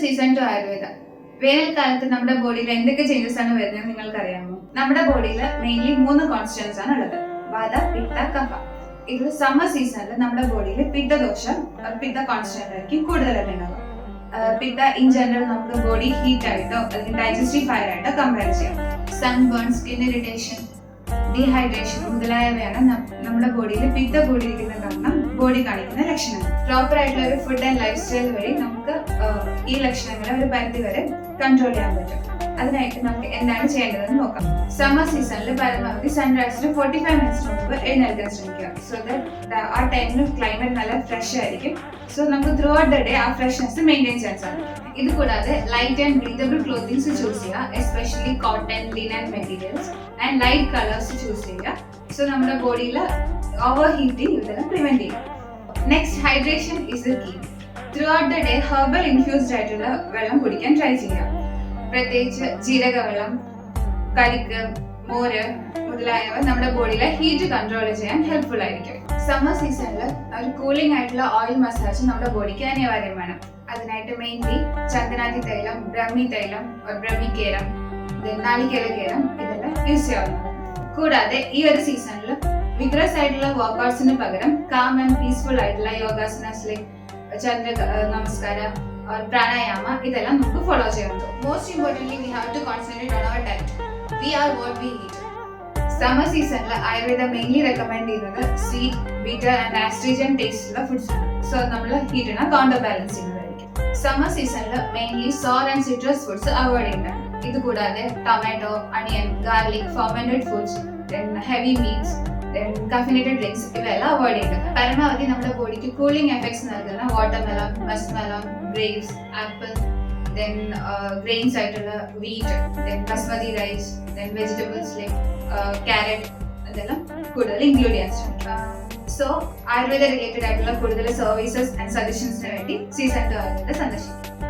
Season 2 Ayurveda. വേനൽക്കാലത്ത് നമ്മുടെ ബോഡിയിൽ എന്തൊക്കെ ചേഞ്ചസ് ആണ് വരുന്നത് നിങ്ങൾക്കറിയാമോ? നമ്മുടെ ബോഡിയിൽ മെയിൻലി 3 കോൺസ്റ്റന്റ്സ് ആണ് ഉള്ളത്: വാത, പിത്ത, കഫ. ഇത് സമ്മർ സീസണിൽ നമ്മുടെ ബോഡിയിൽ പിത്ത കോൺസ്റ്റന്റ് ആയിരിക്കും കൂടുതലായിട്ട് ഉണ്ടാവുക. പിത്ത ഇൻ ജനറൽ നമുക്ക് ബോഡി ഹീറ്റ് ആയിട്ടോ അല്ലെങ്കിൽ ഡൈജസ്റ്റീവ് ഫയർ ആയിട്ടോ കമ്പയർ ചെയ്യാം. സൺബേൺ, സ്കിൻ ഇറിറ്റേഷൻ, ഡീഹൈഡ്രേഷൻ മുതലായവയാണ് നമ്മുടെ ബോഡിയിൽ പിത്ത കൂടിയിരിക്കുന്ന കാരണം ബോഡി കാണിക്കുന്ന ലക്ഷണങ്ങൾ. പ്രോപ്പർ ആയിട്ടുള്ള ഒരു ഫുഡ് ആൻഡ് ലൈഫ് സ്റ്റൈൽ വഴി നമുക്ക് ഈ ലക്ഷണങ്ങളെ ഒരു പരിധി വരെ കൺട്രോൾ ചെയ്യാൻ പറ്റും. അതിനായിട്ട് നമുക്ക് എന്താണ് ചെയ്യേണ്ടതെന്ന് നോക്കാം. സമ്മർ സീസണിൽ പരമാവധി സൺറൈസിന് 45 മിനിറ്റ്സ് മുമ്പ് എഴുന്നേൽക്കാൻ ശ്രമിക്കുക. സോ ദാറ്റ് ആ ടൈമിൽ ക്ലൈമറ്റ് നല്ല ഫ്രഷ് ആയിരിക്കും. സോ നമുക്ക് ത്രൂ ഔട്ട് ദ ഡേ ആ ഫ്രഷ്നെസ് മെയിൻറ്റെയിൻ ചെയ്യാൻ സാധിക്കും. ഇത് കൂടാതെ light and breathable clothings choose ചെയ്യുക, especially cotton, linen materials and light colours choose ചെയ്യുക. സോ നമ്മുടെ ബോഡിയിൽ ഓവർ ഹീറ്റിംഗ് ഇതെല്ലാം പ്രിവെന്റ് ചെയ്യും. Next, hydration is the key. Throughout the day herbal infused ആയിട്ടുള്ള വെള്ളം കുടിക്കാൻ ട്രൈ ചെയ്യുക. പ്രത്യേകിച്ച് ജീരകവെള്ളം, കരിക്ക്, മോര് മുതലായവ നമ്മുടെ ബോഡിയിലെ ഹീറ്റ് കൺട്രോൾ ചെയ്യാൻ ഹെൽപ്ഫുൾ ആയിരിക്കും. സമ്മർ സീസണിൽ ഒരു കൂളിംഗ് ആയിട്ടുള്ള ഓയിൽ മസാജ് നമ്മുടെ ബോഡിക്ക് അനിവാര്യമാണ്. അതിനായിട്ട് മെയിൻലി ചന്ദനാതി തൈലം, ബ്രഹ്മി തൈലം, ബ്രഹ്മിക്കേരം, നാളികേരകേരം ഇതെല്ലാം യൂസ് ചെയ്യാവുന്നതാണ്. കൂടാതെ ഈ ഒരു സീസണിൽ വിഗ്രസ് ആയിട്ടുള്ള വർക്ക്ഔട്ട്സിന് പകരം കാം ആൻഡ് പീസ്ഫുൾ ആയിട്ടുള്ള യോഗാസനാസ് ലൈക്ക് ചന്ദ്ര നമസ്കാരം, പ്രാണായാമ ഇതെല്ലാം നമുക്ക് ഫോളോ ചെയ്യാറുണ്ട്. Most importantly we have to concentrate on our diet. We are what we eat. Summer സീസണിൽ ആയുർവേദ മെയിൻലി റെക്കമെൻഡ് ചെയ്യുന്നത് സ്വീറ്റ്, ബീറ്റർ ആൻഡ് ആസ്ട്രിജൻ ടേസ്റ്റുള്ള ഫുഡ്സ് ആണ്. സോ നമ്മൾ ഹീറ്റിനെ കൗണ്ടർ ബാലൻസ് ചെയ്യുന്നതായിരിക്കും. സമ്മർ സീസണിൽ mainly sour and citrus foods avoid ചെയ്യേണ്ടതാണ്. ഇത് കൂടാതെ tomato, onion, garlic, fermented foods, heavy meats, caffeinated drinks ഇവയെല്ലാം അവോയ്ഡ് ചെയ്യുക. പരമാവധി നമ്മുടെ ബോഡിക്ക് കൂളിംഗ് എഫക്ട്സ് നൽകുന്ന watermelon, muskmelon, grapes, apple, grains ആയിട്ടുള്ള wheat, basmati rice, vegetables like carrot ഇതെല്ലാം കൂടുതൽ ഇൻക്ലൂഡ് ചെയ്യാൻ ശ്രമിക്കുക. സോ ആയുർവേദ റിലേറ്റഡ് ആയിട്ടുള്ള കൂടുതൽ സർവീസസ് ആൻഡ് സജഷൻസിന് വേണ്ടി സീസൺ 2 ആയുർവേദ സന്ദർശിക്കും.